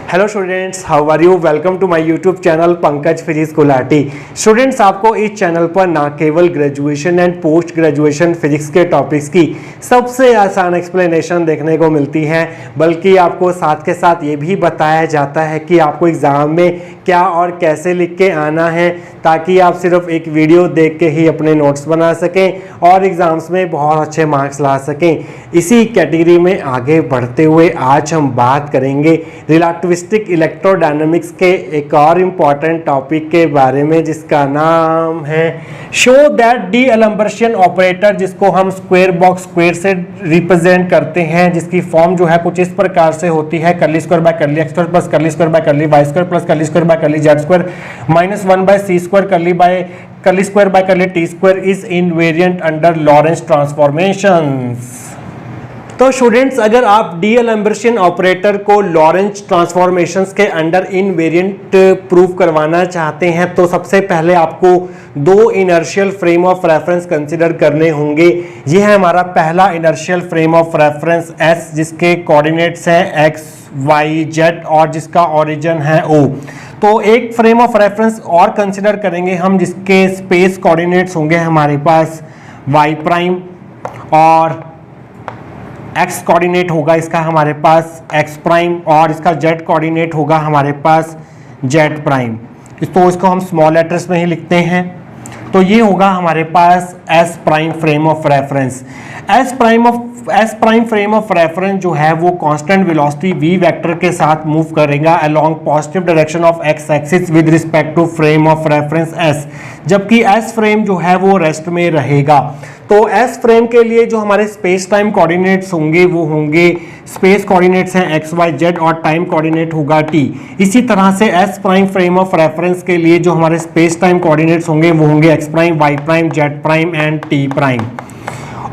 Hello students, how are you. Welcome to my YouTube channel Pankaj physics Gulati. Students, आपको इस channel पर ना केवल graduation and post graduation physics के टॉपिक्स की सबसे आसान एक्सप्लेनेशन देखने को मिलती है, बल्कि आपको साथ के साथ ये भी बताया जाता है कि आपको एग्ज़ाम में क्या और कैसे लिख के आना है, ताकि आप सिर्फ एक वीडियो देख के ही अपने नोट्स बना सकें और एग्ज़ाम्स में बहुत अच्छे मार्क्स ला सकें। इसी कैटेगरी में आगे बढ़ते हुए आज हम बात करेंगे रिलेटिविस्टिक इलेक्ट्रोडायनामिक्स के एक और इम्पॉर्टेंट टॉपिक के बारे में, जिसका नाम है शो दैट डी एलम्बर्शियन ऑपरेटर, जिसको हम स्क्वायर बॉक्स स्क्वायर से रिप्रेजेंट करते हैं, जिसकी फॉर्म जो है कुछ इस प्रकार से होती है: curly square by curly X square plus curly square by curly Y square plus curly square by curly Z square minus 1 by C square curly square by curly T square is invariant under Lorentz transformations. तो students, अगर आप d'Alembertian operator को Lorentz transformations के under invariant prove करवाना चाहते हैं, तो सबसे पहले आपको दो inertial frame of reference consider करने होंगे। यह है हमारा पहला inertial frame of reference S, जिसके कोऑर्डिनेट्स हैं एक्स वाई जेड और जिसका ओरिजिन है ओ। तो एक फ्रेम ऑफ रेफरेंस और कंसीडर करेंगे हम, जिसके स्पेस कोऑर्डिनेट्स होंगे हमारे पास वाई प्राइम और एक्स कोऑर्डिनेट होगा इसका हमारे पास एक्स प्राइम और इसका जेड कोऑर्डिनेट होगा हमारे पास जेड प्राइम। तो इसको हम स्मॉल लेटर्स में ही लिखते हैं। तो ये होगा हमारे पास S prime frame of reference. S prime frame of reference जो है वो कांस्टेंट वेलोसिटी वी वेक्टर के साथ मूव करेगा along positive direction of X axis with respect to frame of reference S, जबकि एस फ्रेम जो है वो रेस्ट में रहेगा। तो एस फ्रेम के लिए जो हमारे स्पेस टाइम कोऑर्डिनेट्स होंगे वो होंगे, स्पेस कोऑर्डिनेट्स हैं एक्स वाई जेड और टाइम कोऑर्डिनेट होगा टी। इसी तरह से S prime frame of reference के लिए जो हमारे स्पेस टाइम कोऑर्डिनेट्स होंगे वो होंगे X prime Y prime Z prime and T prime.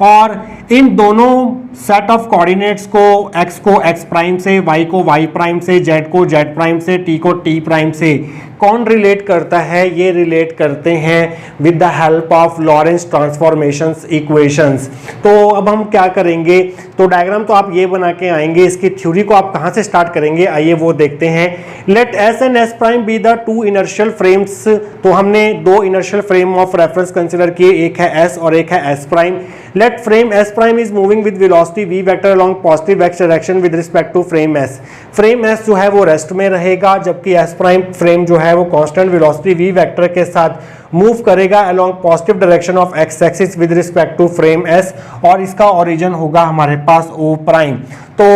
और इन दोनों सेट ऑफ कोऑर्डिनेट्स को एक्स को एक्स प्राइम से, वाई को वाई प्राइम से, जेड को जेड प्राइम से, टी को टी प्राइम से कौन रिलेट करता है? ये रिलेट करते हैं with the help of Lorentz transformations equations. तो अब हम क्या करेंगे, तो डायग्राम तो आप ये बना के आएंगे, इसकी थ्योरी को आप कहाँ से स्टार्ट करेंगे आइए वो देखते हैं। Let S and S prime be the two inertial frames. तो हमने दो inertial frame of reference consider किए, एक है एस और एक है S prime. Let frame S prime is moving with velocity V vector along positive X direction with respect to frame S. Frame S जो है वो रेस्ट में रहेगा, जबकि एस प्राइम फ्रेम जो है वो कांस्टेंट वेलोसिटी वी वेक्टर के साथ मूव करेगा along positive direction of X axis with respect to frame S और इसका ओरिजिन होगा हमारे पास ओ प्राइम। तो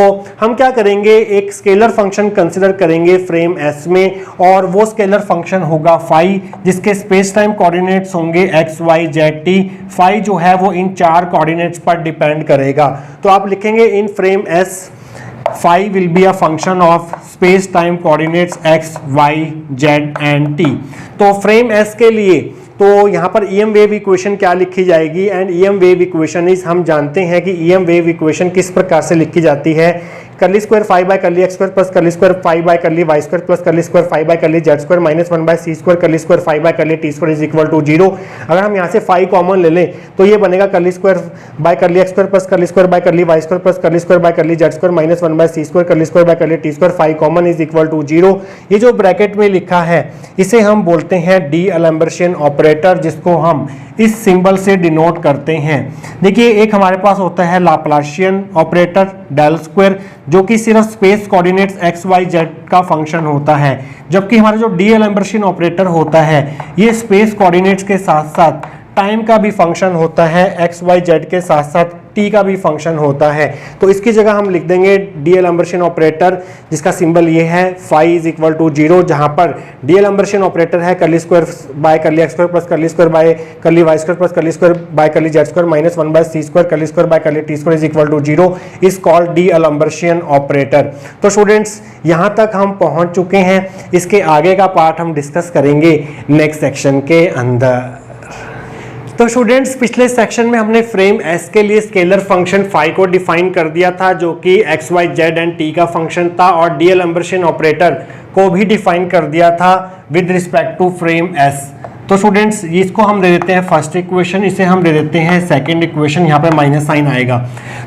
हम क्या करेंगे, एक स्केलर फंक्शन कंसिडर करेंगे फ्रेम एस में और वो स्केलर फंक्शन होगा फाई, जिसके स्पेस टाइम कोऑर्डिनेट्स होंगे X Y Z T. Phi जो है वो इन चार कोऑर्डिनेट्स पर डिपेंड करेगा। तो आप लिखेंगे इन frame S phi will be a function of space time coordinates x, y, z and t। तो फ्रेम s के लिए तो यहाँ पर EM वेव इक्वेशन क्या लिखी जाएगी, and EM wave equation is, हम जानते हैं कि EM वेव इक्वेशन किस प्रकार से लिखी जाती है। Curly square phi by curly X square plus curly square phi by curly Y square plus curly square phi by curly Z square minus 1 by C square curly square phi by curly T square is equal to 0। अगर हम यहाँ से phi common ले लें तो ये बनेगा curly square by curly X square plus curly square by curly Y square plus curly square by curly Z square minus 1 by C square curly square by curly T square phi common is equal to 0। ये जो bracket में लिखा है इसे हम बोलते हैं D एलम्बर्शियन operator, जिसको हम इस सिंबल से डिनोट करते हैं। देखिए, एक हमारे पास होता है लाप्लाशियन ऑपरेटर डेल स्क्वायर, जो कि सिर्फ space coordinates X Y Z का फंक्शन होता है, जबकि हमारा जो डी एलम्बर्शियन ऑपरेटर होता है ये स्पेस कोऑर्डिनेट्स के साथ साथ टाइम का भी फंक्शन होता है, एक्स वाई जेड के साथ साथ टी का भी फंक्शन होता है। तो इसकी जगह हम लिख देंगे डी एलम्बर्शियन ऑपरेटर, जिसका सिंबल ये है फाई इज इक्वल टू 0, जहां पर डी एलम्बर्शियन ऑपरेटर है curly square by curly X square plus curly square by curly Y square plus curly square by curly Z square minus 1 by C square curly square by curly T square is equal to 0 is called d'Alembertian operator. तो students, यहां तक हम पहुंच चुके हैं। इसके आगे का पार्ट हम डिस्कस करेंगे नेक्स्ट सेक्शन के अंदर। तो स्टूडेंट्स, पिछले सेक्शन में हमने फ्रेम एस के लिए स्केलर फंक्शन फाई को डिफाइन कर दिया था, जो कि X Y Z and T का फंक्शन था, और डी एलम्बर्शियन ऑपरेटर को भी डिफाइन कर दिया था with respect to frame S. तो स्टूडेंट्स इसको हम दे देते हैं फर्स्ट इक्वेशन, इसे हम दे देते हैं सेकंड इक्वेशन, यहाँ पे माइनस साइन आएगा।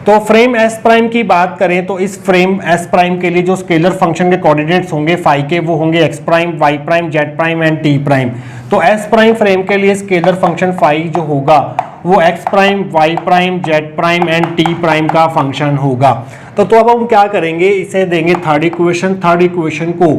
तो फ्रेम एस प्राइम की बात करें तो इस फ्रेम एस प्राइम के लिए जो स्केलर फंक्शन के कोऑर्डिनेट्स होंगे फाई के, वो होंगे X prime, Y prime, Z prime and T prime. तो एस प्राइम फ्रेम के लिए स्केलर फंक्शन फाई जो होगा वो X prime, Y prime, Z prime and T prime का फंक्शन होगा। तो अब हम क्या करेंगे, इसे देंगे थर्ड इक्वेशन। थर्ड इक्वेशन को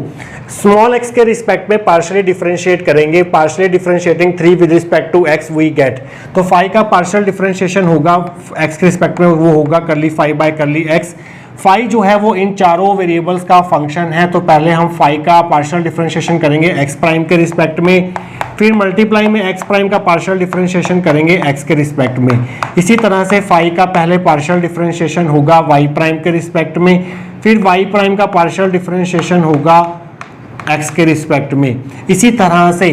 स्मॉल एक्स के रिस्पेक्ट में पार्शियली डिफरेंशिएट करेंगे। Partially differentiating 3 with respect to X we get, तो फाई का पार्शियल डिफरेंशिएशन होगा एक्स के रिस्पेक्ट में, वो होगा curly phi by curly X. Phi जो है वो इन चारों वेरिएबल्स का फंक्शन है, तो पहले हम फाई का पार्शियल डिफरेंशिएशन करेंगे एक्स प्राइम के रिस्पेक्ट में, फिर मल्टीप्लाई में एक्स प्राइम का पार्शियल डिफरेंशिएशन करेंगे एक्स के रिस्पेक्ट में। इसी तरह से फाई का पहले पार्शियल डिफरेंशिएशन होगा वाई प्राइम के रिस्पेक्ट में, फिर वाई प्राइम का पार्शियल डिफरेंशिएशन होगा एक्स के रिस्पेक्ट में। इसी तरह से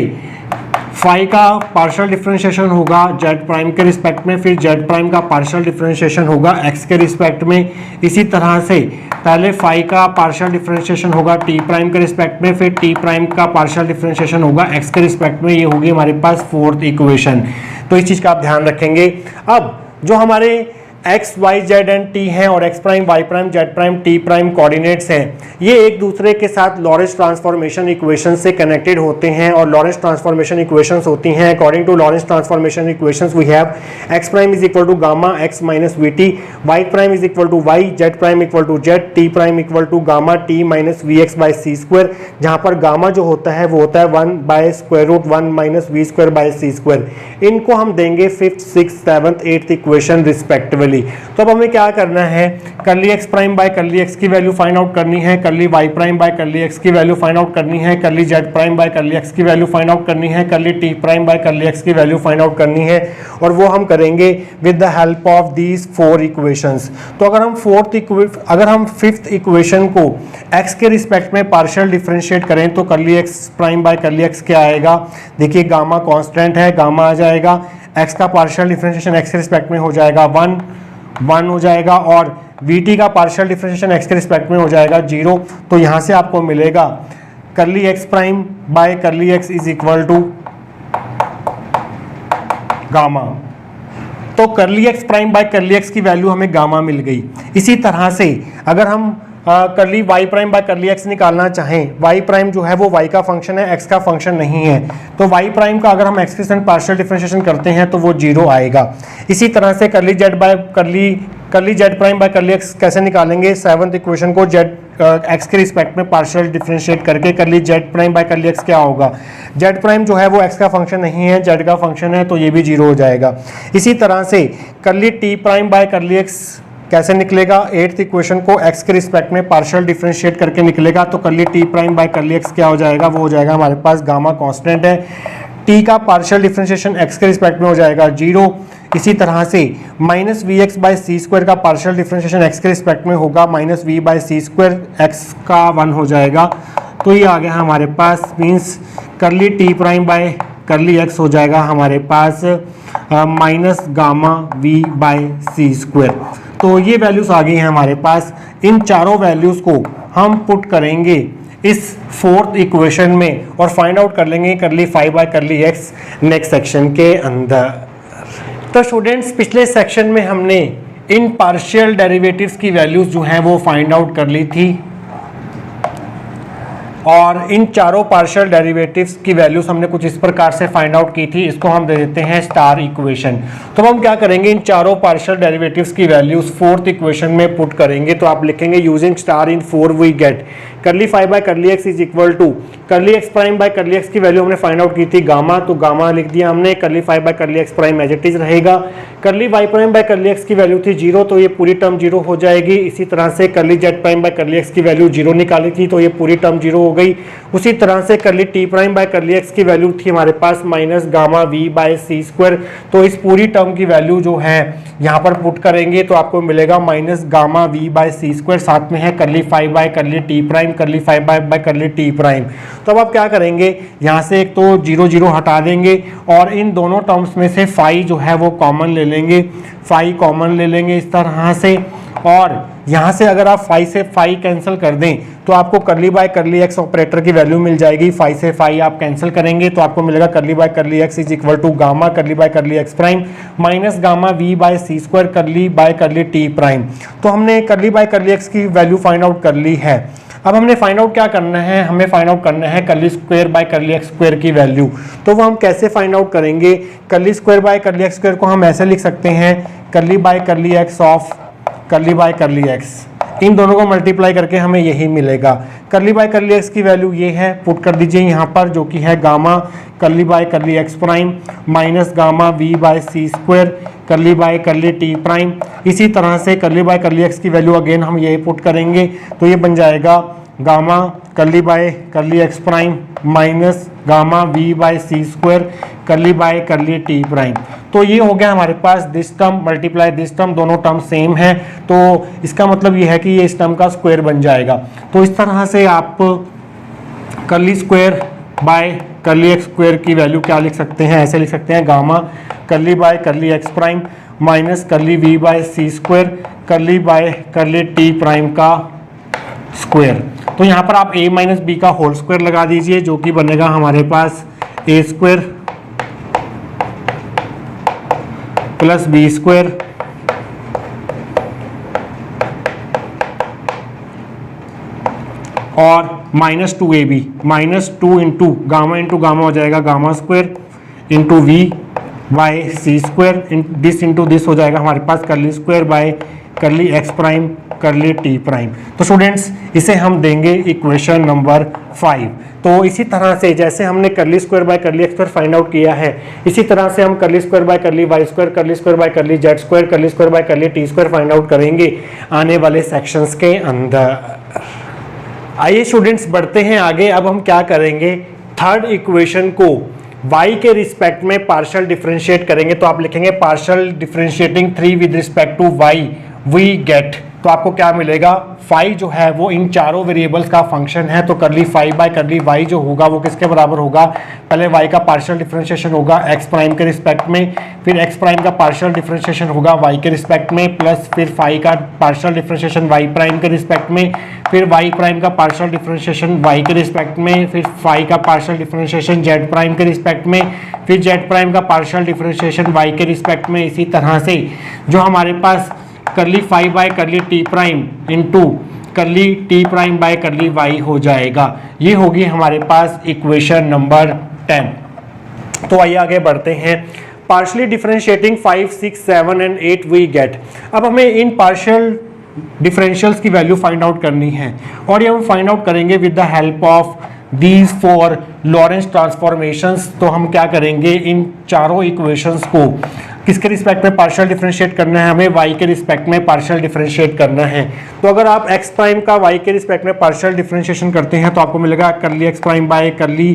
फाई का पार्शियल डिफरेंशिएशन होगा जेड प्राइम के रिस्पेक्ट में, फिर जेड प्राइम का पार्शियल डिफरेंशिएशन होगा एक्स के रिस्पेक्ट में। इसी तरह से पहले फाई का पार्शियल डिफरेंशिएशन होगा टी प्राइम के रिस्पेक्ट में, फिर टी प्राइम का पार्शियल डिफरेंशिएशन होगा एक्स के रिस्पेक्ट में। ये होगी हमारे पास फोर्थ इक्वेशन। तो इस चीज़ का आप ध्यान रखेंगे। अब जो हमारे x Y Z and t हैं और x prime Y prime Z prime t prime coordinates हैं, ये एक दूसरे के साथ लॉरेंस ट्रांसफॉर्मेशन इक्वेशन से कनेक्टेड होते हैं। और लॉरेंस ट्रांसफॉर्मेशन इक्वेशंस होती हैं, according to Lorentz transformation equations we have x prime is equal to gamma x minus we t, y prime is equal to y, z prime equal to z, t prime equal to gamma t minus v x by C square, जहाँ पर gamma जो होता है वो होता है 1 by square root 1 minus v square by C square. इनको हम देंगे 5th, 6th, 7th, 8th equation respectively. तो अब हमें क्या करना है, curly x prime by curly x की वैल्यू फाइंड आउट करनी है, curly Y prime by curly x की वैल्यू फाइंड आउट करनी है, curly z prime by curly x की वैल्यू फाइंड आउट करनी है, curly T prime by curly x की वैल्यू फाइंड आउट करनी है। और वो हम करेंगे with the help of these 4 equations. तो अगर हम 5th इक्वेशन को एक्स के रिस्पेक्ट में पार्शियल डिफरेंशिएट करें तो curly x prime by curly x क्या आएगा, देखिए गामा कांस्टेंट है, गामा आ जाएगा, एक्स का पार्शियल डिफरेंशिएशन एक्स के रिस्पेक्ट में हो जाएगा 1 हो जाएगा, और Vt का पार्शियल डिफरेंशिएशन x के रिस्पेक्ट में हो जाएगा 0। तो यहाँ से आपको मिलेगा curly x prime by curly x is equal to gamma. तो curly x prime by curly x की वैल्यू हमें गामा मिल गई। इसी तरह से अगर हम curly Y prime by curly x निकालना चाहें, वाई प्राइम जो है वो वाई का फंक्शन है, एक्स का फंक्शन नहीं है, तो वाई प्राइम का अगर हम एक्स के साथ पार्शियल डिफरेंशिएशन करते हैं तो वो 0 आएगा। इसी तरह से करली z prime by curly x कैसे निकालेंगे, 7th इक्वेशन को जेड एक्स के रिस्पेक्ट में पार्शियल डिफरेंशिएट करके करली z prime by curly x क्या होगा, जेड प्राइम जो है वो एक्स का फंक्शन नहीं है, जेड का फंक्शन है, तो ये भी 0 हो जाएगा। इसी तरह से curly T prime by curly x कैसे निकलेगा, 8th इक्वेशन को x के रिस्पेक्ट में पार्शियल डिफरेंशिएट करके निकलेगा, तो curly T prime by curly x क्या हो जाएगा, वो हो जाएगा हमारे पास गामा कांस्टेंट है, t का पार्शियल डिफरेंशिएशन x के रिस्पेक्ट में हो जाएगा 0। इसी तरह से minus v x by C square का पार्शियल डिफरेंशिएशन x के रिस्पेक्ट में होगा minus v by C square, x का 1 हो जाएगा। तो ये आ गया हमारे पास, means curly T prime by curly X हो जाएगा हमारे पास minus gamma V by C square. तो ये वैल्यूज आ गई हैं हमारे पास। इन चारों वैल्यूज को हम पुट करेंगे इस 4th इक्वेशन में और फाइंड आउट कर लेंगे curly phi by curly x next section के अंदर। तो स्टूडेंट्स पिछले सेक्शन में हमने इन पार्शियल डेरिवेटिव्स की वैल्यूज जो हैं वो फाइंड आउट कर ली थी, और इन चारों पार्शियल डेरिवेटिव्स की वैल्यूज हमने कुछ इस प्रकार से फाइंड आउट की थी। इसको हम दे देते हैं स्टार इक्वेशन। तो हम क्या करेंगे, इन चारों पार्शियल डेरिवेटिव्स की वैल्यूज 4th इक्वेशन में पुट करेंगे। तो आप लिखेंगे using star in 4 we get curly phi by curly x is equal to curly x prime by curly x की वैल्यू हमने फाइंड आउट की थी गामा, तो गामा लिख दिया हमने, curly phi by curly x prime as it is रहेगा। Curly Y prime by curly x की वैल्यू थी 0, तो ये पूरी टर्म 0 हो जाएगी। इसी तरह से करली z prime by curly x की वैल्यू 0 निकाली थी, तो ये पूरी टर्म 0 हो गई। उसी तरह से curly T prime by curly x की वैल्यू थी हमारे पास minus gamma we by C square, तो इस पूरी टर्म की वैल्यू जो है यहाँ पर पुट करेंगे तो आपको मिलेगा minus gamma we by C square, साथ में है curly phi by curly T prime, curly phi by curly T prime. तो अब आप क्या करेंगे, यहाँ से एक तो 0 0 हटा देंगे और इन दोनों टर्म्स में से फाई जो है वो कॉमन ले लेंगे, फाई कॉमन ले लेंगे इस तरह से, और यहाँ से अगर आप 5 से 5 कैंसिल कर दें तो आपको करली बाय करली एक्स ऑपरेटर की वैल्यू मिल जाएगी। 5 से 5 आप कैंसिल करेंगे तो आपको मिलेगा curly by curly x is equal to gamma curly by curly x prime minus gamma we by C square curly by curly T prime. तो हमने करली बाय करली एक्स की वैल्यू फाइंड आउट कर ली है। अब हमने फाइंड आउट क्या करना है, हमें फाइंड आउट करना है curly square by curly X square की वैल्यू। तो वो हम कैसे फाइंड आउट करेंगे, curly square by curly X square को हम ऐसे लिख सकते हैं curly by curly X of curly by curly X, इन दोनों को मल्टीप्लाई करके हमें यही मिलेगा। करली बाय करली एक्स की वैल्यू ये है, पुट कर दीजिए यहाँ पर, जो कि है gamma curly by curly x prime minus gamma we by C square curly by curly T prime. इसी तरह से करली बाय करली एक्स की वैल्यू अगेन हम ये पुट करेंगे तो ये बन जाएगा gamma curly by curly x prime minus gamma we by C square curly by curly T prime. तो ये हो गया हमारे पास this term multiply this term, दोनों टर्म सेम है तो इसका मतलब ये है कि ये इस टर्म का स्क्वायर बन जाएगा। तो इस तरह से आप करली square by curly X square की वैल्यू क्या लिख सकते हैं, ऐसे लिख सकते हैं gamma curly by curly x prime minus curly V by C square curly by curly T prime का स्क्वायर। तो यहाँ पर आप a माइनस बी का होल स्क्वायर लगा दीजिए जो कि बनेगा हमारे पास a square plus B square और minus 2ab minus 2 into gamma हो जाएगा gamma square into V by C square this into this हो जाएगा हमारे पास curly square by curly x prime curly T prime. तो स्टूडेंट्स इसे हम देंगे इक्वेशन नंबर 5। तो इसी तरह से जैसे हमने curly square by curly X square find out किया है, इसी तरह से हम curly square by curly Y square curly square by curly Z square curly square by curly T square find out करेंगे आने वाले सेक्शंस के अंदर। आइए स्टूडेंट्स बढ़ते हैं आगे। अब हम क्या करेंगे, थर्ड इक्वेशन को y के रिस्पेक्ट में पार्शियल डिफरेंशिएट करेंगे। तो आप लिखेंगे partial differentiating 3 with respect to y we get. तो आपको क्या मिलेगा, फाई जो है वो इन चारों वेरिएबल्स का फंक्शन है। तो करली फाई बाय करली वाई जो होगा वो किसके बराबर होगा, पहले y का पार्शियल डिफरेंशिएशन होगा x प्राइम के रिस्पेक्ट में, फिर x प्राइम का पार्शियल डिफरेंशिएशन होगा y के रिस्पेक्ट में, प्लस फिर फाई का पार्शियल डिफरेंशिएशन y प्राइम के रिस्पेक्ट में, फिर y प्राइम का पार्शियल डिफरेंशिएशन y के रिस्पेक्ट में, फिर फाई का पार्शियल डिफरेंशिएशन z प्राइम के रिस्पेक्ट में, फिर z प्राइम का पार्शियल डिफरेंशिएशन y के रिस्पेक्ट में। इसी तरह से जो हमारे पास करली phi by curly T prime into curly T prime by curly Y हो जाएगा। ये होगी हमारे पास इक्वेशन नंबर 10। तो आइए आगे बढ़ते हैं। Partially differentiating 5, 6, 7 and 8 we get. अब हमें इन पार्शियल डिफरेंशियल्स की वैल्यू फाइंड आउट करनी है और ये हम फाइंड आउट करेंगे with the help of these 4 Lorentz transformations. तो हम क्या करेंगे, इन चारों इक्वेशंस को किसके रिस्पेक्ट में पार्शियल डिफरेंशिएट करना है, हमें y के रिस्पेक्ट में पार्शियल डिफरेंशिएट करना है। तो अगर आप x प्राइम का y के रिस्पेक्ट में पार्शियल डिफरेंशिएशन करते हैं तो आपको मिलेगा curly x prime by curly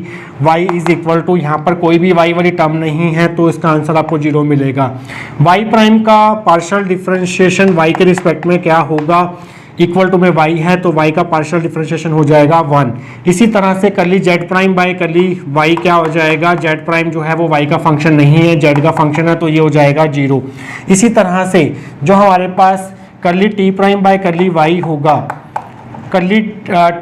y is equal to, यहाँ पर कोई भी y वाली टर्म नहीं है तो इसका आंसर आपको 0 मिलेगा। y प्राइम का पार्शियल डिफरेंशिएशन y के रिस्पेक्ट में क्या होगा, इक्वल टू में y है तो y का पार्शियल डिफरेंशिएशन हो जाएगा 1। इसी तरह से करली z prime by curly y क्या हो जाएगा, z प्राइम जो है वो y का फंक्शन नहीं है, z का फंक्शन है तो ये हो जाएगा 0। इसी तरह से जो हमारे पास करली t prime by curly y होगा, करली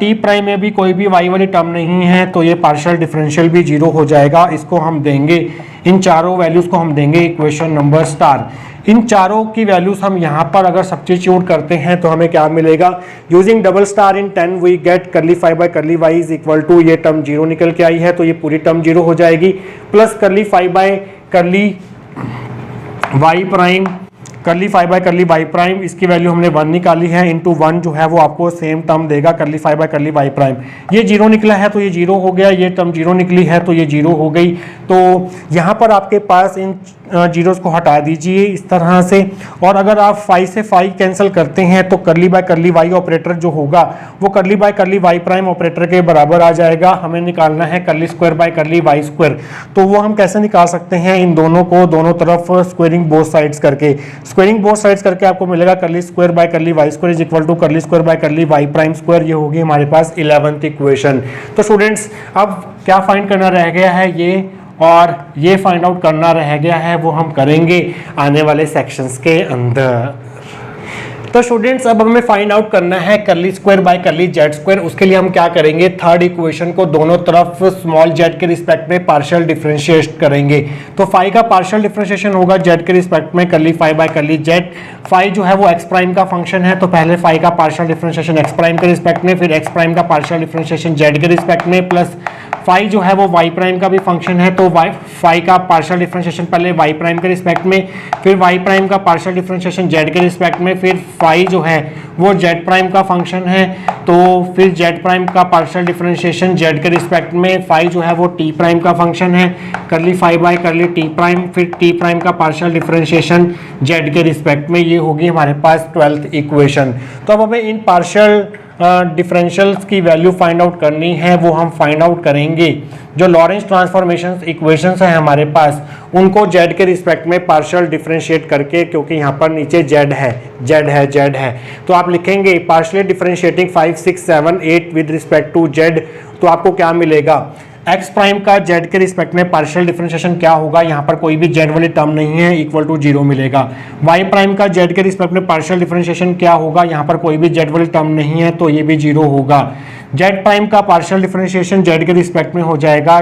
t प्राइम में भी कोई भी y वाली टर्म नहीं है तो ये पार्शियल डिफरेंशियल भी 0 हो जाएगा। इसको हम देंगे, इन चारों वैल्यूज को हम देंगे इक्वेशन नंबर स्टार। इन चारों की वैल्यूज हम यहाँ पर अगर सब्स्टिट्यूट करते हैं तो हमें क्या मिलेगा, using double star in 10 we get curly phi by curly Y is equal to, ये टर्म 0 निकल के आई है तो ये पूरी टर्म 0 हो जाएगी, plus curly phi by curly Y prime curly phi by curly Y prime, इसकी वैल्यू हमने 1 निकाली है, इंटू 1 जो है वो आपको सेम टर्म देगा curly phi by curly Y prime. ये 0 निकला है तो ये 0 हो गया, ये टर्म 0 निकली है तो ये 0 हो गई। तो यहाँ पर आपके पास इन जीरोस को हटा दीजिए इस तरह से, और अगर आप 5 से 5 कैंसिल करते हैं तो करली बाय करली वाई ऑपरेटर जो होगा वो करली by curly Y prime operator के बराबर आ जाएगा। हमें निकालना है curly square by curly Y square, तो वो हम कैसे निकाल सकते हैं, इन दोनों को दोनों तरफ स्क्वायरिंग बोथ साइड्स करके, स्क्वायरिंग बोथ साइड्स करके आपको मिलेगा curly square by curly Y square is equal to curly square by curly Y prime square. ये होगी हमारे पास 11th इक्वेशन। तो स्टूडेंट्स अब क्या फाइंड करना रह गया है, ये और ये फाइंड आउट करना रह गया है, वो हम करेंगे आने वाले सेक्शंस के अंदर। तो स्टूडेंट्स अब हमें फाइंड आउट करना है curly square by curly Z square. उसके लिए हम क्या करेंगे, थर्ड इक्वेशन को दोनों तरफ स्मॉल जेड के रिस्पेक्ट में पार्शियल डिफरेंशिएट करेंगे। तो फाई का पार्शियल डिफरेंशिएशन होगा जेड के रिस्पेक्ट में curly phi by curly z. Phi जो है वो एक्स प्राइम का फंक्शन है, तो पहले फाई का पार्शियल डिफरेंशिएशन एक्स प्राइम के रिस्पेक्ट में, फिर एक्स प्राइम का पार्शियल डिफरेंशिएशन जेड के रिस्पेक्ट में, प्लस फाई जो है वो वाई प्राइम का भी फंक्शन है, तो फाई का पार्शियल डिफरेंशिएशन पहले वाई प्राइम के रिस्पेक्ट में, फिर वाई प्राइम का पार्शियल डिफरेंशिएशन जेड के रिस्पेक्ट में, फिर फाई जो है वो जेड प्राइम का फंक्शन है, तो फिर जेड प्राइम का पार्शियल डिफरेंशिएशन जेड के रिस्पेक्ट में, फाई जो है वो टी प्राइम का फंक्शन है, curly phi by curly T prime, फिर टी प्राइम का पार्शियल डिफरेंशिएशन जेड के रिस्पेक्ट में। ये होगी हमारे पास 12th इक्वेशन। तो अब हमें इन पार्शियल डिफरेंशियल्स की वैल्यू फाइंड आउट करनी है, वो हम फाइंड आउट करेंगे। जो लॉरेंस ट्रांसफॉर्मेशन इक्वेशंस है हमारे पास, उनको जेड के रिस्पेक्ट में पार्शियल डिफरेंशिएट करके, क्योंकि यहाँ पर नीचे जेड है, तो आप लिखेंगे partially differentiating 5, 6, 7, 8 with respect to z. तो आपको क्या मिलेगा, एक्स प्राइम का जेड के रिस्पेक्ट में पार्शियल डिफरेंशिएशन क्या होगा, यहाँ पर कोई भी जेड वाली टर्म नहीं है, इक्वल टू 0 मिलेगा। वाई प्राइम का जेड के रिस्पेक्ट में पार्शियल डिफरेंशिएशन क्या होगा, यहाँ पर कोई भी जेड वाली टर्म नहीं है, तो ये भी 0 होगा। जेड प्राइम का पार्शियल डिफरेंशिएशन जेड के रिस्पेक्ट में हो जाएगा,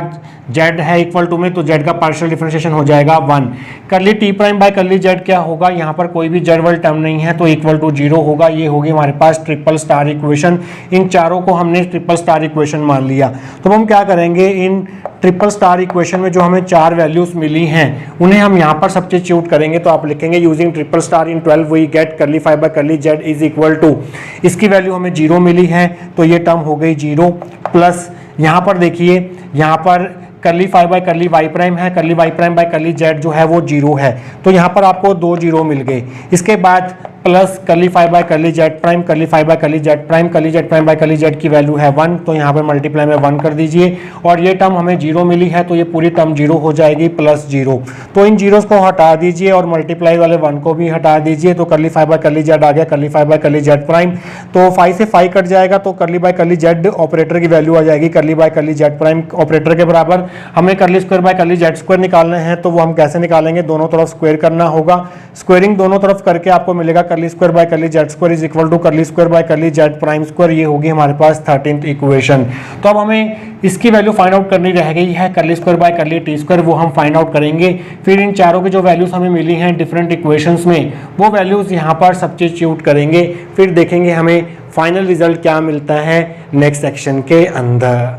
जेड है इक्वल टू में, तो जेड का पार्शियल डिफरेंशिएशन हो जाएगा 1। Curly T prime by curly z क्या होगा, यहाँ पर कोई भी जेड वाली टर्म नहीं है, तो इक्वल टू 0 होगा। ये होगी हमारे पास ट्रिपल स्टार इक्वेशन। इन चारों को हमने ट्रिपल स्टार इक्वेशन मान लिया। तो हम क्या करेंगे, इन ट्रिपल स्टार इक्वेशन में जो हमें 4 वैल्यूज मिली हैं उन्हें हम यहाँ पर सब्स्टिट्यूट करेंगे। तो आप लिखेंगे using triple star in 12 we get curly phi by curly z is equal to, इसकी वैल्यू हमें 0 मिली है, तो ये टर्म हो गई 0, प्लस यहाँ पर देखिए, यहाँ पर curly phi by curly Y prime है, curly Y prime by curly Z जो है वो 0 है, तो यहाँ पर आपको 2 0 मिल गए। इसके बाद plus curly phi by curly Z prime, curly phi by curly Z prime, curly Z prime by curly z की वैल्यू है 1, तो यहाँ पर मल्टीप्लाई में 1 कर दीजिए, और ये टर्म हमें 0 मिली है, तो ये पूरी टर्म 0 हो जाएगी, प्लस 0। तो इन जीरोस को हटा दीजिए और मल्टीप्लाई वाले 1 को भी हटा दीजिए, तो curly phi by curly Z आ गया, curly phi by curly Z prime, तो 5 से 5 कट जाएगा, तो curly by curly Z operator की वैल्यू आ जाएगी curly by curly Z prime operator के बराबर। हमें curly square by curly Z square निकालना है, तो वो हम कैसे निकालेंगे, दोनों तरफ स्क्वायर करना होगा। स्क्वायरिंग दोनों तरफ करके आपको मिलेगा curly square by curly Z square is equal to curly square by curly Z prime square. ये होगी हमारे पास 13th इक्वेशन। तो अब हमें इसकी वैल्यू फाइंड आउट करनी रह गई है, curly square by curly T square, वो हम फाइंड आउट करेंगे। फिर इन चारों की जो वैल्यूज हमें मिली हैं डिफरेंट इक्वेशंस में, वो वैल्यूज यहाँ पर सब्स्टिट्यूट करेंगे, फिर देखेंगे हमें फाइनल रिजल्ट क्या मिलता है नेक्स्ट सेक्शन के अंदर।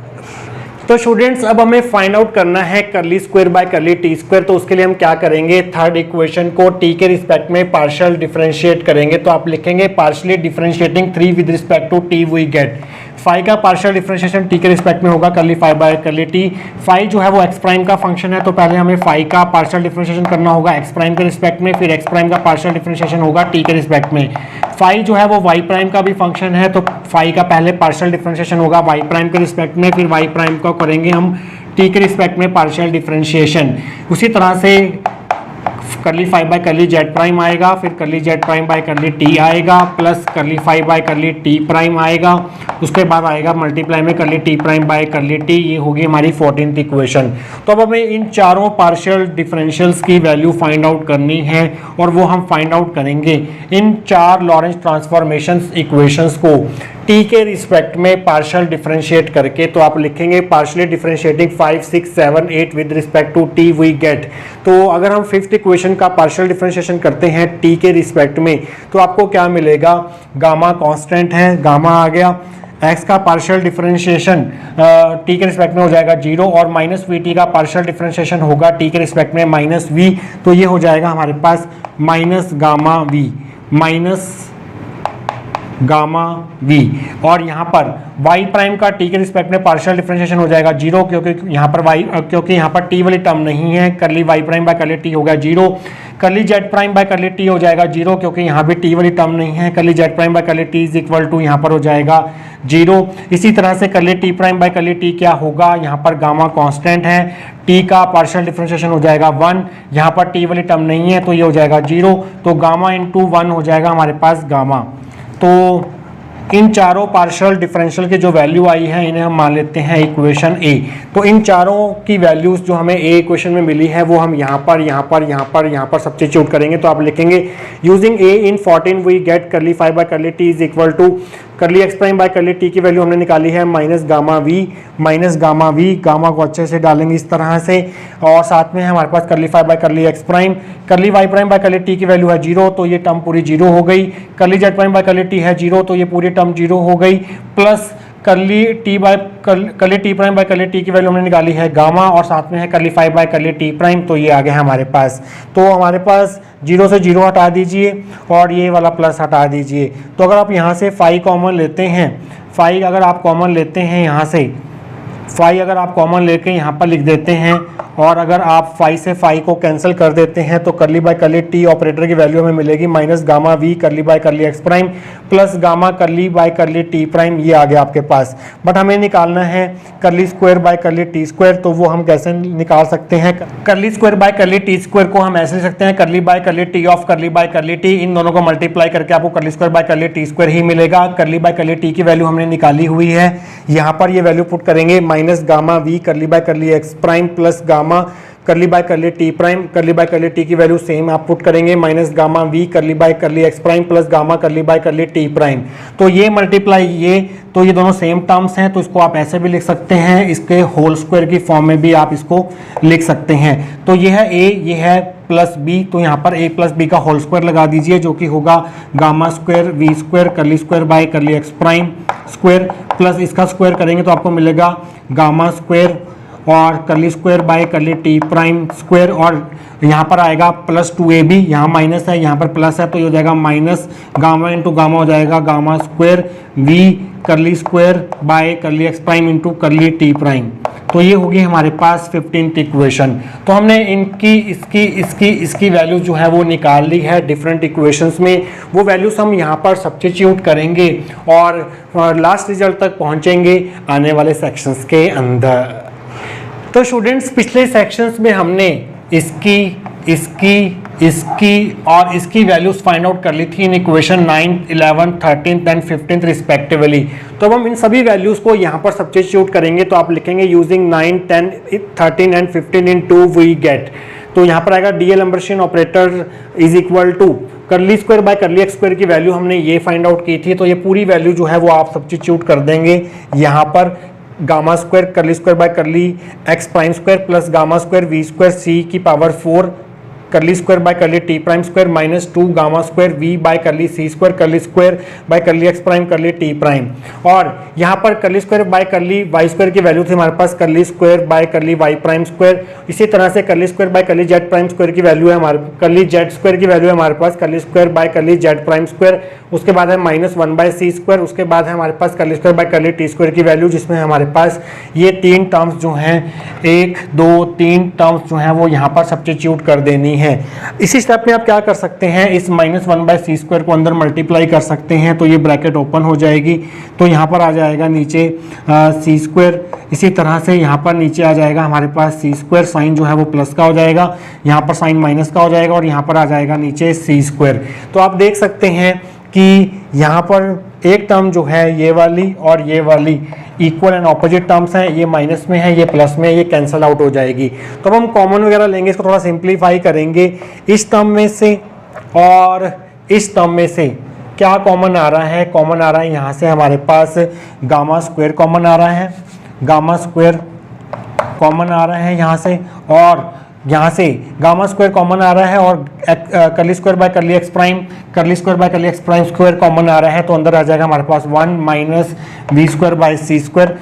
तो स्टूडेंट्स अब हमें फाइंड आउट करना है curly square by curly T square. तो उसके लिए हम क्या करेंगे, थर्ड इक्वेशन को टी के रिस्पेक्ट में पार्शियल डिफरेंशिएट करेंगे। तो आप लिखेंगे partially differentiating 3 with respect to t we get. Phi का पार्शियल डिफरेंशिएशन टी के रिस्पेक्ट में होगा curly phi by curly t. Phi जो है वो एक्स प्राइम का फंक्शन है, तो पहले हमें फाई का पार्शियल डिफरेंशिएशन करना होगा एक्स प्राइम के रिस्पेक्ट में, फिर एक्स प्राइम का पार्शियल डिफरेंशिएशन होगा टी के रिस्पेक्ट में। फाई जो है वो वाई प्राइम का भी फंक्शन है, तो फाई का पहले पार्शियल डिफरेंशिएशन होगा वाई प्राइम के रिस्पेक्ट में, फिर वाई प्राइम का करेंगे हम टी के रिस्पेक्ट में पार्शियल डिफरेंशिएशन। उसी तरह से curly phi by curly Z prime आएगा, फिर curly Z prime by curly T आएगा, plus curly phi by curly T prime आएगा, उसके बाद आएगा मल्टीप्लाई में curly T prime by curly T. ये होगी हमारी 14th इक्वेशन। तो अब हमें इन चारों पार्शियल डिफरेंशियल्स की वैल्यू फाइंड आउट करनी है, और वो हम फाइंड आउट करेंगे इन 4 लॉरेंस ट्रांसफॉर्मेशंस इक्वेशंस को टी के रिस्पेक्ट में पार्शियल डिफरेंशिएट करके। तो आप लिखेंगे partially differentiating 5, 6, 7, 8 with respect to t we get. तो अगर हम 5th इक्वेशन का पार्शियल डिफरेंशिएशन करते हैं टी के रिस्पेक्ट में, तो आपको क्या मिलेगा, गामा कांस्टेंट है, गामा आ गया, एक्स का पार्शियल डिफरेंशिएशन टी के रिस्पेक्ट में हो जाएगा 0, और माइनस वी टी का पार्शियल डिफरेंशिएशन होगा टी के रिस्पेक्ट में माइनस वी, तो ये हो जाएगा हमारे पास minus gamma V, minus gamma V. और यहाँ पर y प्राइम का t के रिस्पेक्ट में पार्शियल डिफरेंशिएशन हो जाएगा 0, क्योंकि यहाँ पर t वाली टर्म नहीं है, curly y prime by curly t हो गया 0। Curly z prime by curly t हो जाएगा 0, क्योंकि यहाँ भी t वाली टर्म नहीं है, curly z prime by curly t is equal to यहाँ पर हो जाएगा 0। इसी तरह से curly t prime by curly t क्या होगा, यहाँ पर गामा कांस्टेंट है, t का पार्शियल डिफरेंशिएशन हो जाएगा 1, यहाँ पर t वाली टर्म नहीं है, तो ये हो जाएगा 0, तो गामा इंटू 1 हो जाएगा हमारे पास गामा। तो इन चारों पार्शियल डिफरेंशियल की जो वैल्यू आई है इन्हें हम मान लेते हैं इक्वेशन ए। तो इन चारों की वैल्यूज जो हमें ए इक्वेशन में मिली है वो हम यहाँ पर सब्स्टिट्यूट करेंगे। तो आप लिखेंगे using A in 14 we get curly five by curly T is equal to curly x prime by curly T की वैल्यू हमने निकाली है माइनस गामा वी, गामा को अच्छे से डालेंगे इस तरह से, और साथ में हमारे पास curly five by curly x prime, curly Y prime by curly T की वैल्यू है 0 तो ये टर्म पूरी 0 हो गई, करली z prime by curly T है 0 तो ये पूरी टर्म 0 हो गई, प्लस करली T prime by curly T की वैल्यू हमने निकाली है गामा, और साथ में है करली five by curly T prime, तो ये आ गया हमारे पास। तो हमारे पास 0 से 0 हटा दीजिए और ये वाला प्लस हटा दीजिए। तो अगर आप यहाँ से फाई कॉमन लेते हैं, फाई अगर आप कॉमन लेते हैं यहाँ से, फाई अगर आप कॉमन लेके यहाँ पर लिख देते हैं, और अगर आप फाई से फाई को कैंसिल कर देते हैं तो करली बाय करली टी ऑपरेटर की वैल्यू हमें मिलेगी minus gamma v curly by curly x prime plus gamma curly by curly T prime, ये आ गया आपके पास। बट हमें निकालना है curly square by curly T square, तो वो हम कैसे निकाल सकते हैं? Curly square by curly T square को हम ऐसे लिख सकते हैं curly by curly T of curly by curly T, इन दोनों को मल्टीप्लाई करके आपको curly square by curly T square ही मिलेगा। करली बाय करली टी की वैल्यू हमने निकाली हुई है, यहाँ पर ये वैल्यू पुट करेंगे minus gamma v curly by curly x prime plus gamma curly by curly T prime, curly by curly T की वैल्यू सेम आप पुट करेंगे minus gamma v curly by curly x prime plus gamma curly by curly T prime. तो ये multiply ये, तो ये दोनों same terms हैं, तो इसको आप ऐसे भी लिख सकते हैं, इसके होल स्क्वायर की फॉर्म में भी आप इसको लिख सकते हैं। तो ये है ए, ये है प्लस बी, तो यहाँ पर ए प्लस बी का होल स्क्वायर लगा दीजिए जो कि होगा gamma square v square curly square by curly x prime square, plus इसका स्क्वायर करेंगे तो आपको मिलेगा गामा स्क्वायर और curly square by curly T prime square, और यहाँ पर आएगा प्लस 2ab, यहाँ माइनस है यहाँ पर प्लस है, तो ये हो जाएगा माइनस गामा इंटू गामा हो जाएगा गामा स्क्वायर वी करली square by curly ex prime into curly T prime. तो ये होगी हमारे पास 15th इक्वेशन। तो हमने इनकी इसकी वैल्यू जो है वो निकाल ली है डिफरेंट इक्वेशंस में, वो वैल्यूज हम यहाँ पर सब्स्टिट्यूट करेंगे और लास्ट रिजल्ट तक पहुँचेंगे आने वाले सेक्शंस के अंदर। तो स्टूडेंट्स पिछले सेक्शंस में हमने इसकी और इसकी वैल्यूज फाइंड आउट कर ली थी इन इक्वेशन 9, 11, 13 एंड 15 रिस्पेक्टिवली। तो अब हम इन सभी वैल्यूज को यहाँ पर सब्स्टिट्यूट करेंगे, तो आप लिखेंगे using 9, 10, 13 and 15 in 2 we get. तो यहाँ पर आएगा d'Alembertian operator is equal to curly square by curly X square की वैल्यू हमने ये फाइंड आउट की थी, तो ये पूरी वैल्यू जो है वो आप सब्स्टिट्यूट कर देंगे यहाँ पर gamma square curly square by curly x prime square plus gamma square v square c की power 4 curly square by curly T prime square minus 2 gamma square v by curly c square curly square by curly x prime curly T prime. और यहाँ पर curly square by curly Y square की value थी हमारे पास curly square by curly Y prime square. इसी तरह से करली square by curly z prime square की वैल्यू है हमारे करली जेड स्क्वायर की वैल्यू है हमारे पास curly square by curly z prime square. उसके बाद है माइनस 1 बाय सी स्क्वायर। उसके बाद है हमारे पास curly square by curly T square की वैल्यू, जिसमें हमारे पास ये 3 टर्म्स जो हैं 1, 2, 3 टर्म्स जो हैं वो यहाँ पर सब्स्टिट्यूट कर देनी है। इसी स्टेप में आप क्या कर सकते हैं, इस माइनस 1 बाय सी स्क्वायर को अंदर मल्टीप्लाई कर सकते हैं, तो ये ब्रैकेट ओपन हो जाएगी, तो यहाँ पर आ जाएगा नीचे सी स्क्वायर। इसी तरह से यहाँ पर नीचे आ जाएगा हमारे पास सी स्क्वायर, साइन जो है वो प्लस का हो जाएगा, यहाँ पर साइन माइनस का हो जाएगा, और यहाँ पर आ जाएगा नीचे सी स्क्वायर। तो आप देख सकते हैं कि यहाँ पर एक टर्म जो है ये वाली और ये वाली इक्वल एंड ऑपोजिट टर्म्स हैं, ये माइनस में है ये प्लस में, ये कैंसल आउट हो जाएगी। तो अब हम कॉमन वगैरह लेंगे, इसको थोड़ा सिंप्लीफाई करेंगे। इस टर्म में से और इस टर्म में से क्या कॉमन आ रहा है? कॉमन आ रहा है यहाँ से हमारे पास गामा स्क्वायर कॉमन आ रहा है, गामा स्क्वायर कॉमन आ रहा है यहाँ से, और यहाँ से गामा स्क्वायर कॉमन आ रहा है, और curly square by curly x prime curly square by curly x prime square common आ रहा है, तो अंदर आ जाएगा हमारे पास 1 minus v square by C square,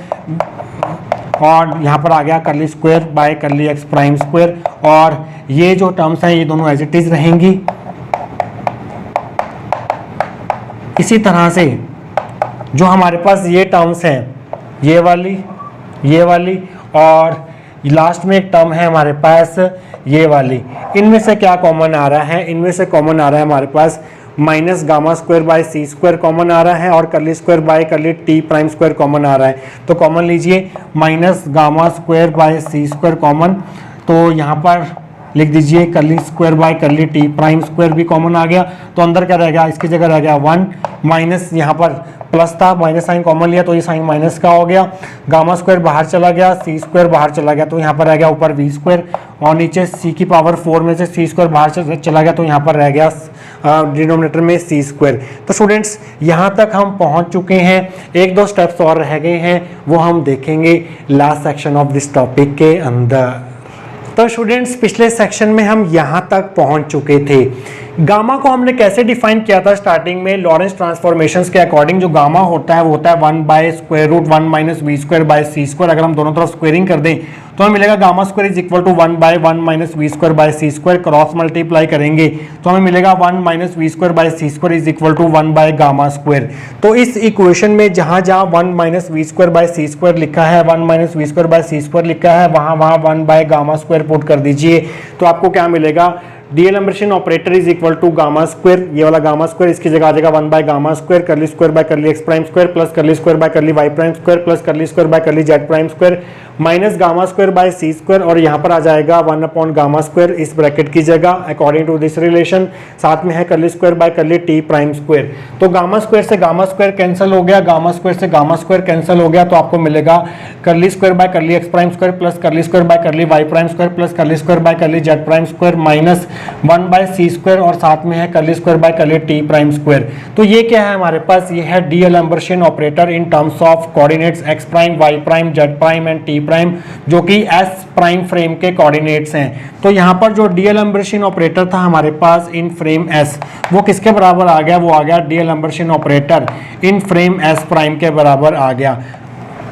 और यहाँ पर आ गया curly square by curly x prime square. और ये जो टर्म्स हैं ये दोनों एज इट इज रहेंगी। इसी तरह से जो हमारे पास ये टर्म्स हैं ये वाली और लास्ट में एक टर्म है हमारे पास ये वाली, इनमें से क्या कॉमन आ रहा है? इनमें से कॉमन आ रहा है हमारे पास minus gamma square by C square common आ रहा है, और curly square by curly T prime square common आ रहा है। तो कॉमन लीजिए minus gamma square by C square common, तो यहाँ पर लिख दीजिए curly square by curly T prime square भी कॉमन आ गया, तो अंदर क्या रह गया, इसकी जगह रह गया 1 माइनस, यहाँ पर प्लस था, माइनस साइन कॉमन लिया तो ये साइन माइनस का हो गया, गामा स्क्वायर बाहर चला गया, सी स्क्वायर बाहर चला गया, तो यहाँ पर रह गया ऊपर वी स्क्वायर और नीचे सी की पावर 4 में से सी स्क्वायर बाहर चला गया, तो यहाँ पर रह गया डिनोमिनेटर में सी स्क्वायर। तो स्टूडेंट्स यहाँ तक हम पहुँच चुके हैं, एक दो स्टेप्स और रह गए हैं, वो हम देखेंगे last section of this topic के अंदर। तो स्टूडेंट्स पिछले सेक्शन में हम यहाँ तक पहुँच चुके थे। गामा को हमने कैसे डिफाइन किया था स्टार्टिंग में, लॉरेंस ट्रांसफॉर्मेशंस के अकॉर्डिंग जो गामा होता है वो होता है 1 by square root 1 minus v square by C square. अगर हम दोनों तरफ स्क्वेयरिंग कर दें तो हमें मिलेगा gamma square is equal to 1 by 1 minus v square by C square, cross multiply करेंगे तो हमें मिलेगा 1 minus v square by C square is equal to 1 by gamma square. तो इस इक्वेशन में जहां जहां 1 minus v square by C square लिखा है, 1 minus v square by C square लिखा है, वहां 1 बाय गामा स्क्वायर पुट कर दीजिए, तो आपको क्या मिलेगा, d'Alembertian operator is equal to gamma square, ये वाला गामा स्क्वायर इसकी जगह आ जाएगा 1 by gamma square curly square by curly x prime square plus curly square by curly Y prime square plus curly square by curly Z prime square minus gamma square by C square, और यहाँ पर आ जाएगा 1 upon gamma square इस bracket की जगह according to this relation, साथ में है curly square by curly T prime square. तो गामा स्क्वायर से गामा स्क्वायर कैंसिल हो गया, गामा स्क्वायर से गामा स्क्वायर कैंसिल हो गया, तो आपको मिलेगा curly square by curly x prime square plus curly square by curly Y prime square plus curly square by curly Z prime square minus 1 by C square और साथ में है curly square by curly T prime square. तो ये क्या है हमारे पास, ये है d'Alembertian operator in terms of coordinates x prime Y prime Z prime and T prime, जो कि एस प्राइम फ्रेम के कोऑर्डिनेट्स हैं। तो यहाँ पर जो डीएलएम्बर्शियन ऑपरेटर था हमारे पास इन फ्रेम एस, वो किसके बराबर आ गया, वो आ गया d'Alembertian operator in frame S prime के बराबर आ गया।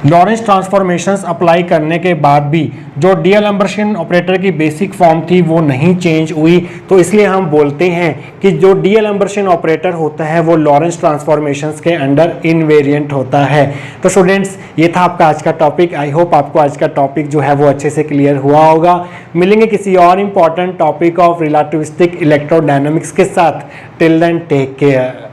लॉरेंस ट्रांसफॉर्मेशंस अप्लाई करने के बाद भी जो डीएलएम्बर्शियन ऑपरेटर की बेसिक फॉर्म थी वो नहीं चेंज हुई, तो इसलिए हम बोलते हैं कि जो डीएलएम्बर्शियन ऑपरेटर होता है वो लॉरेंस ट्रांसफॉर्मेशंस के अंडर इनवेरिएंट होता है। तो स्टूडेंट्स ये था आपका आज का टॉपिक, आई होप आपको आज का टॉपिक जो है वो अच्छे से क्लियर हुआ होगा। मिलेंगे किसी और important topic of relativistic electrodynamics के साथ, टिल देन टेक केयर।